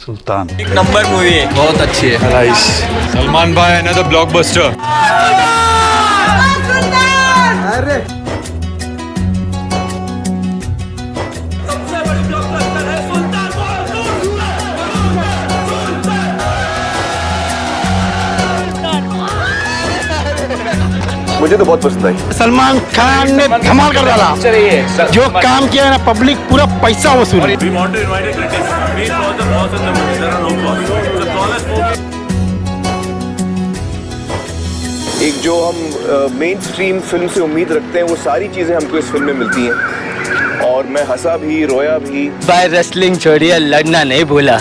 सुल्तान एक number movie है, बहुत अच्छी है। राइस सलमान भाई अनदर ब्लॉकबस्टर। मुझे तो बहुत पसंद आई। सलमान खान ने धमाल कर डाला। जो काम किया है ना, पब्लिक पूरा पैसा वसूल। We want to invite a critic. Please call the boss in the movie. There are no flaws. It's the flawless movie. एक जो हम मेन स्ट्रीम फिल्म से उम्मीद रखते हैं वो सारी चीजें हमको इस फिल्म में मिलती हैं और मैं हंसा भी रोया भी। भाई रेसलिंग छोड़िए, लड़ना नहीं भूला।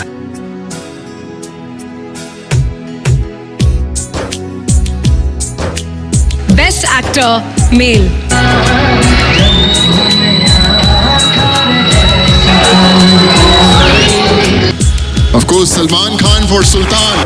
Best Actor Male. Of course, Salman Khan for Sultan.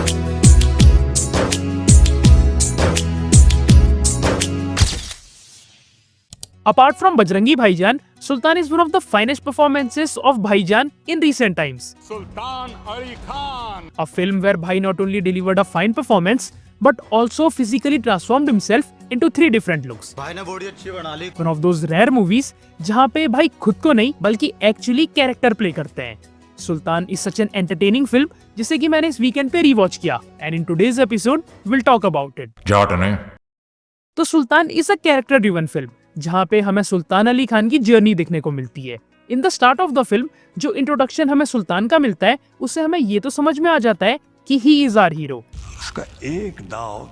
Apart from Bajrangi Bhaijaan, Sultan is one of the finest performances of Bhaijaan in recent times. Sultan Ali Khan. A film where Bhai not only delivered a fine performance but also physically transformed himself into 3 different looks. भाई ने body अच्छी बना ली। One of those rare movies जहाँ पे भाई खुद को नहीं बल्कि एक्चुअली कैरेक्टर प्ले करते हैं. सुल्तान is such an entertaining film जिसे कि मैंने इस वीकेंड पे रीवॉच किया and in today's episode we'll talk about it. तो सुल्तान is a character driven film जहाँ पे हमें सुल्तान अली खान की जर्नी देखने को मिलती है. In the start of the film जो इंट्रोडक्शन हमें सुल्तान का मिलता है उससे हमें ये तो समझ में आ जाता है कि ही इज आवर हीरो. उसका एक दाव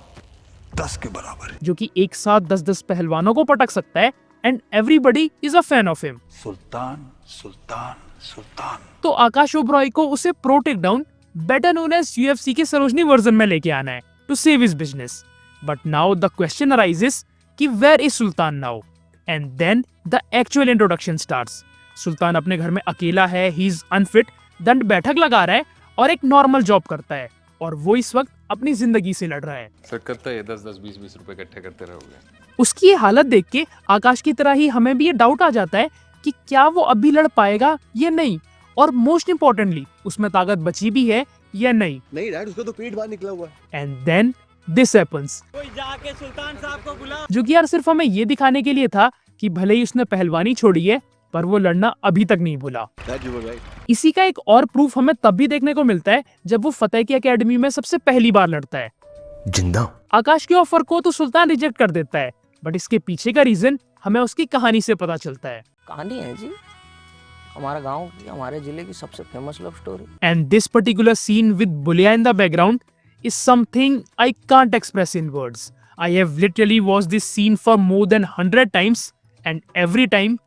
10 के बराबर है, जो कि एक साथ 10-10 पहलवानों को पटक सकता है and everybody is a fan of him. Sultan Sultan Sultan. तो आकाश ओबरॉय को उसे pro take down better known as UFC के सरोजनी वर्जन में लेके आना है to save his business. But now the question arises कि where is Sultan now and then the actual introduction starts. Sultan अपने घर में अकेला है, ही इज अनफिट, दंड बैठक लगा रहा है और एक नॉर्मल जॉब करता है और वो इस वक्त अपनी जिंदगी से लड़ रहा है. सेट करता है 10-10 20-20 रुपए इकट्ठे करते रहोगे। उसकी ये हालत देख के आकाश की तरह ही हमें भी ये डाउट आ जाता है कि क्या वो अब भी लड़ पाएगा या नहीं, और मोस्ट इम्पोर्टेंटली उसमें ताकत बची भी है या नहीं. नहीं डैड, उसका तो पेट बाहर निकला हुआ है. एंड देन दिस हैपेंस, जाके सुल्तान साहब को बुला। जो कि यार सिर्फ हमें ये दिखाने के लिए था कि भले ही उसने पहलवानी छोड़ी है पर वो लड़ना अभी तक नहीं भूला. इसी का एक और प्रूफ हमें तब भी देखने को मिलता है जब वो फतेह की एकेडमी में सबसे पहली बार लड़ता है. जिंदा आकाश के ऑफर को तो सुल्तान रिजेक्ट कर देता है बट इसके पीछे का रीजन हमें उसकी कहानी से पता चलता है. कहानी है जी हमारा गांव की, हमारे जिले की सबसे famous love story. And this particular scene with Bulleya in the background is something I can't express in words. I have literally watched this scene for more than 100 times and every time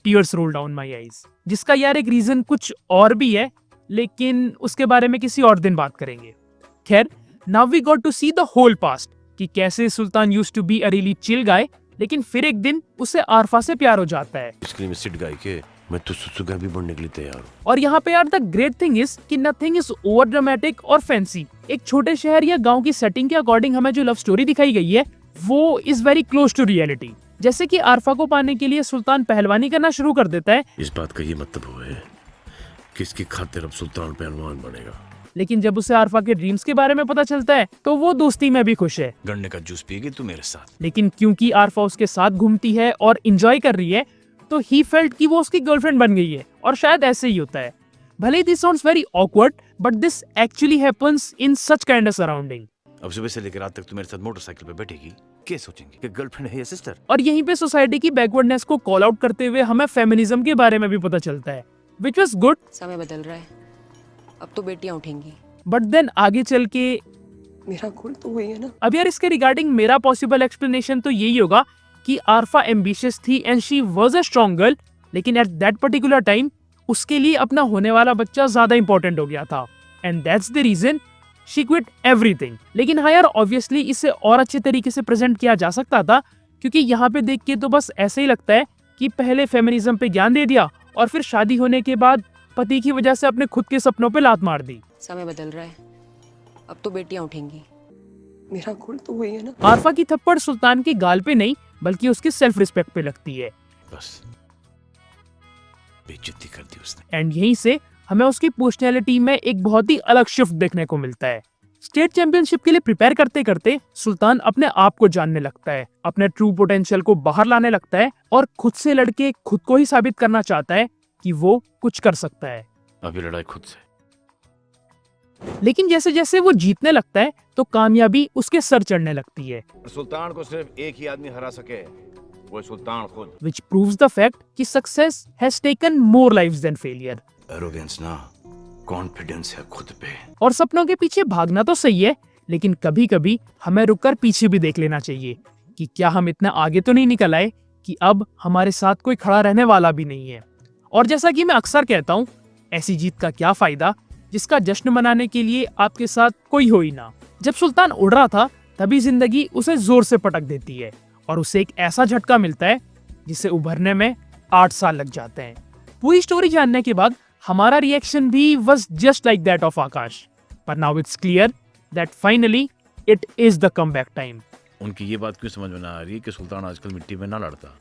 tears roll down my eyes. जिसका यार एक reason कुछ और भी है लेकिन उसके बारे में किसी और दिन बात करेंगे. खैर, now we got to see the whole past कि कैसे सुल्तान used to be a really chill guy लेकिन फिर एक दिन उसे आरफा से प्यार हो जाता है. मैं तो सुसुगा भी बनने के लिए तैयार हूँ. और यहाँ पे यार द ग्रेट थिंग इज कि नथिंग इज ओवर ड्रामेटिक और फैंसी. एक छोटे शहर या गांव की सेटिंग के अकॉर्डिंग हमें जो लव स्टोरी दिखाई गई है वो is very close to reality. जैसे कि आरफा को पाने के लिए सुल्तान पहलवानी करना शुरू कर देता है. इस बात का ये मतलब है कि इसकी खातिर अब सुल्तान पहलवान बनेगा. लेकिन जब उसे आरफा के ड्रीम्स के बारे में पता चलता है तो वो दोस्ती में भी खुश है. गन्ने का जूस पिएगी तू मेरे साथ. लेकिन क्योंकि आरफा उसके साथ घूमती है और इंजॉय कर रही है तो ही फेल्ट कि वो उसकी गर्लफ्रेंड बन गई है. और शायद ऐसे ही होता है. भले this sounds very awkward but this actually happens in such kind of surrounding. अब सुबह से लेकर रात तक तू मेरे साथ मोटरसाइकिल पे बैठेगी, क्या सोचेंगे कि गर्लफ्रेंड है या सिस्टर. और यहीं पे सोसाइटी की बैकवर्डनेस को कॉल आउट करते हुए हमें फेमिनिज्म के बारे में भी पता चलता है व्हिच वाज गुड. समय बदल रहा है, अब तो बेटियां उठेंगी. बट देन आगे चल के मेरा गोल तो वही है ना. अब यार इसके रिगार्डिंग मेरा पॉसिबल एक्सप्लेनेशन तो यही होगा कि आरफा एम्बिशियस थी and she was a strong girl लेकिन एट दैट पर्टिकुलर टाइम उसके लिए अपना होने वाला बच्चा ज्यादा इंपॉर्टेंट हो गया था and that's the reason she quit everything. लेकिन हाँ यार ऑब्वियसली इसे और अच्छे तरीके से प्रेजेंट किया जा सकता था क्योंकि यहाँ पे देख के तो बस ऐसे ही लगता है कि पहले फेमिनिज्म पे ज्ञान दे दिया और फिर शादी होने के बाद पति की वजह से अपने खुद के सपनों पे लात मार दी. समय बदल रहा है, अब तो बेटियां उठेंगी. मेरा गोल तो वही है ना. आरफा की थप्पड़ सुल्तान के गाल पे नहीं बल्कि उसके सेल्फ रिस्पेक्ट पे लगती है. बस बेइज्जती कर दी उसने. एंड यहीं से हमें उसकी पर्सनैलिटी में एक बहुत ही अलग शिफ्ट देखने को मिलता है। स्टेट चैंपियनशिप के लिए प्रिपेयर करते करते सुल्तान अपने आप को जानने लगता है, अपने ट्रू पोटेंशियल को बाहर लाने लगता है और खुद से लड़के खुद को ही साबित करना चाहता है कि वो कुछ कर सकता है। अभी लड़ाई खुद से। लेकिन जैसे जैसे वो जीतने लगता है तो कामयाबी उसके सर चढ़ने लगती है, सुल्तान को सिर्फ एक ही आदमी हरा सके, वो सुल्तान खुद। which proves the fact कि success has taken more lives than failure। Arrogance ना, कॉन्फिडेंस है खुद पे। और सपनों के पीछे भागना तो सही है, लेकिन कभी कभी हमें रुककर पीछे भी देख लेना चाहिए कि क्या हम इतना आगे तो नहीं निकल आए कि अब हमारे साथ कोई खड़ा रहने वाला भी नहीं है। और जैसा कि मैं अक्सर कहता हूँ, ऐसी जीत का क्या फायदा जिसका जश्न मनाने के लिए आपके साथ कोई हो ही ना। जब सुल्तान उड़ रहा था तभी जिंदगी उसे जोर से पटक देती है और उसे एक ऐसा झटका मिलता है जिसे उभरने में 8 साल लग जाते हैं। पूरी स्टोरी जानने के बाद हमारा रिएक्शन भी was just like that of Akash, but now it's clear that finally it is the comeback time। उनकी ये बात क्यों समझ में ना आ रही है कि सुल्तान आजकल मिट्टी में ना लड़ता।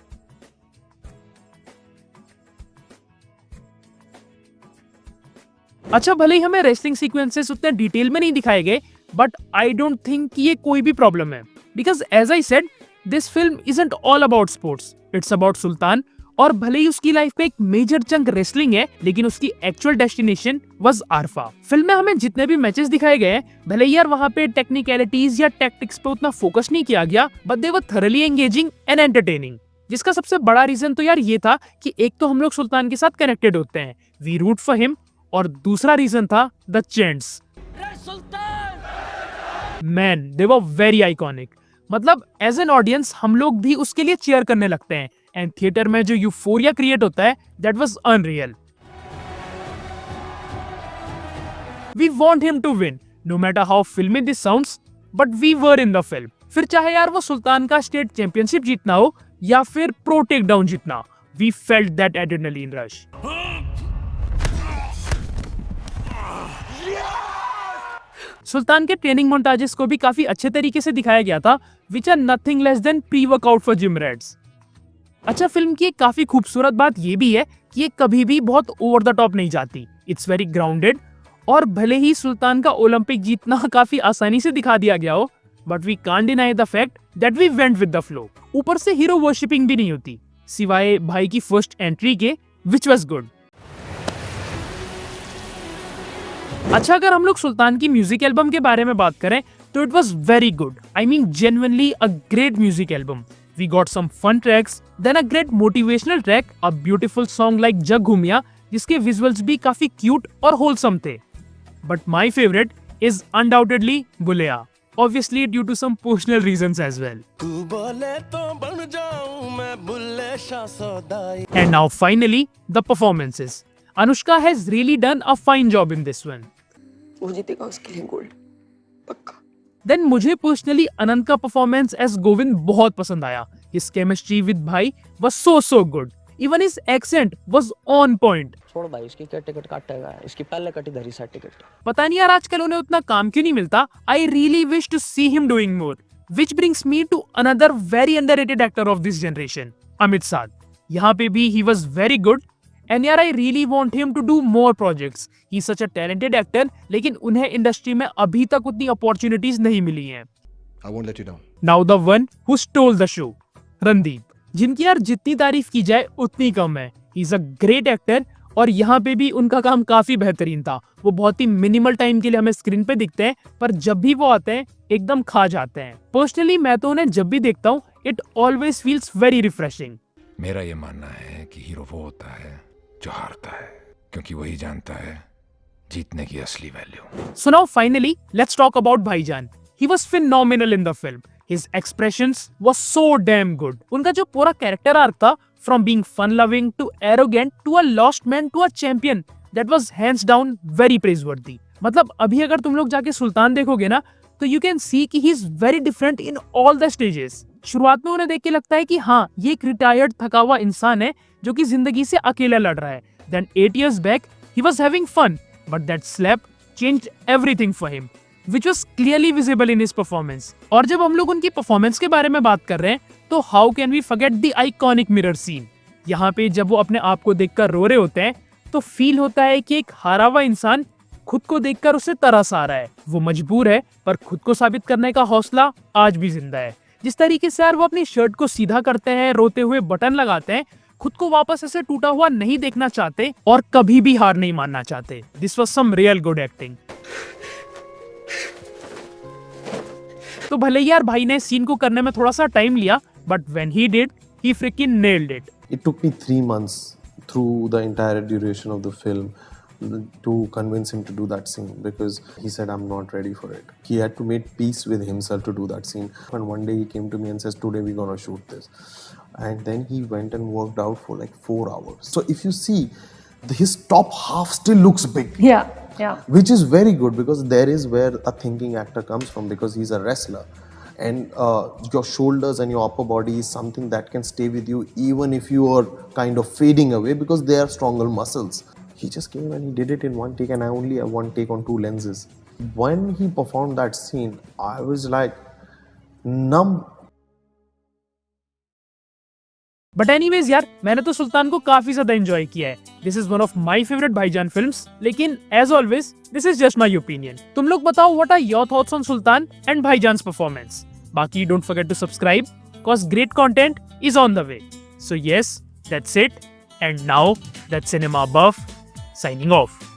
अच्छा, भले ही हमें रेसलिंग सीक्वेंसेस उतने डिटेल में नहीं दिखाए गए, बट आई डोंट थिंक कि ये कोई भी प्रॉब्लम है, because as I said this film isn't all about sports, it's about Sultan. और भले ही उसकी लाइफ में एक मेजर चंक रेसलिंग है, लेकिन उसकी actual destination was Arfa. Film में हमें जितने भी मैचेस दिखाए गए, भले ही यार वहाँ पे टेक्निकलिटीज या टैक्टिक्स पे उतना फोकस नहीं किया गया, but they were thoroughly engaging and entertaining. जिसका सबसे बड़ा रीजन तो यार ये था कि एक तो हम लोग सुल्तान के साथ कनेक्टेड होते हैं, वी रूट फॉर हिम, और दूसरा रीजन था the chants. Man, they were very iconic. मतलब एज एन ऑडियंस हम लोग भी उसके लिए चीयर करने लगते हैं, एंड थिएटर में जो यूफोरिया क्रिएट होता है, that was unreal. We want him to win no matter how filmy this sounds, but we were in the film. फिर चाहे यार वो सुल्तान का स्टेट चैंपियनशिप जीतना हो या फिर प्रो टेक डाउन जीतना, we felt that adrenaline rush. Sultan के ट्रेनिंग मोन्टाजेस को भी काफी अच्छे तरीके से दिखाया गया था, which are nothing less than pre workout for gym rats. अच्छा, फिल्म की एक काफी खूबसूरत बात ये भी है कि ये कभी भी बहुत ओवर द टॉप नहीं जाती, इट्स वेरी ग्राउंडेड। और भले ही सुल्तान का ओलंपिक जीतना काफी आसानी से दिखा दिया गया हो, but we can't deny the fact that we went with the flow. ऊपर से हीरो वर्शिपिंग भी नहीं होती, सिवाय भाई की फर्स्ट एंट्री के, विच वाज गुड। अच्छा, अगर हम लोग सुल्तान की म्यूजिक एल्बम के बारे में बात करें तो it was very good. I mean genuinely a great music album. We got some fun tracks, then a great motivational track, a beautiful song like Jag Ghumiya, जिसके विजुअल्स भी काफी क्यूट और होलसम थे। But my favourite is undoubtedly Bulleya, obviously due to some personal reasons as well। And now finally the performances। Anushka has really done a fine job in this one। वो जीतेगा उसके लिए gold पक्का। Then मुझे personally अनंत का performance as Govind बहुत पसंद आया। His chemistry with भाई was so good। Even his accent was on point। छोड़ भाई, इसकी क्या टिकट काटेगा, इसकी पहले कटी धरी सा टिकट। पता नहीं यार आजकल उन्हें उतना काम क्यों नहीं मिलता। I really wish to see him doing more। Which brings me to another very underrated actor of this generation, Amit Saad। यहाँ पे भी he was very good। And यार I really want him to do more projects। He's such a talented actor, लेकिन उन्हें industry में अभी तक उतनी अपॉर्चुनिटीज नहीं मिली हैं। I won't let you down। Now the one who stole the show, Randeep, जिनकी यार जितनी तारीफ की जाए उतनी कम है। He's a great actor और यहाँ पे भी उनका काम काफी बेहतरीन था। वो बहुत ही मिनिमल टाइम के लिए हमें स्क्रीन पे दिखते हैं, पर जब भी वो आते हैं एकदम खा जाते हैं। पर्सनली मैं तो उन्हें जब भी देखता हूँ, it always feels very refreshing. मेरा ये मानना है कि हीरो वो होता है जो हारता है, क्योंकि वही जानता है जीतने की असली value. So now finally, let's talk about भाईजान। He was phenomenal in the film। His expressions was so damn good। उनका जो पूरा कैरेक्टर आर्क था, from being fun-loving to arrogant to a lost man to a champion, that was hands down very praiseworthy। मतलब अभी अगर तुम लोग जाके सुल्तान देखोगे ना, तो you can see कि he is very different in all the stages। शुरुआत में उन्हें देख के लगता है कि हाँ, ये एक रिटायर्ड थका हुआ इंसान है जो कि जिंदगी से अकेला लड़ रहा है। Then 8 years back, he was having fun, but that slap changed everything for him, which was clearly visible in his performance। और जब हम लोग उनकी परफॉर्मेंस के बारे में बात कर रहे हैं, तो how can we forget the iconic mirror scene। यहाँ पे जब वो अपने आप को देखकर रो रहे होते हैं, तो फील होता है कि एक हारा हुआ इंसान खुद को देखकर उसे तरस आ रहा है। वो मजबूर है पर खुद को साबित करने का हौसला आज भी जिंदा है। जिस तरीके से यार वो अपनी शर्ट को सीधा करते हैं, रोते हुए बटन लगाते हैं, खुद को वापस ऐसे टूटा हुआ नहीं देखना चाहते और कभी भी हार नहीं मानना चाहते। This was some real good acting. तो भले यार भाई ने सीन को करने में थोड़ा सा टाइम लिया, but when he did, he freaking nailed it. It took me 3 months through the entire duration of the film to convince him to do that scene, because he said I'm not ready for it. He had to make peace with himself to do that scene. And one day he came to me and says, today we're gonna shoot this. And then he went and worked out for like 4 hours. So if you see, his top half still looks big. Yeah. Which is very good, because there is where a thinking actor comes from, because he's a wrestler. And your shoulders and your upper body is something that can stay with you even if you are kind of fading away, because they are stronger muscles. He just came and he did it in one take, and I only have one take on 2 lenses. When he performed that scene, I was like numb. But anyways यार, मैंने तो सुल्तान को काफी ज्यादा enjoy किया है। This is one of my favourite Bhaijaan films, लेकिन as always this is just my opinion. तुम लोग बताओ what are your thoughts on Sultan and Bhaijaan's performance. बाकी don't forget to subscribe, cause great content is on the way. So yes, that's it. And now that's Cinema Buff signing off.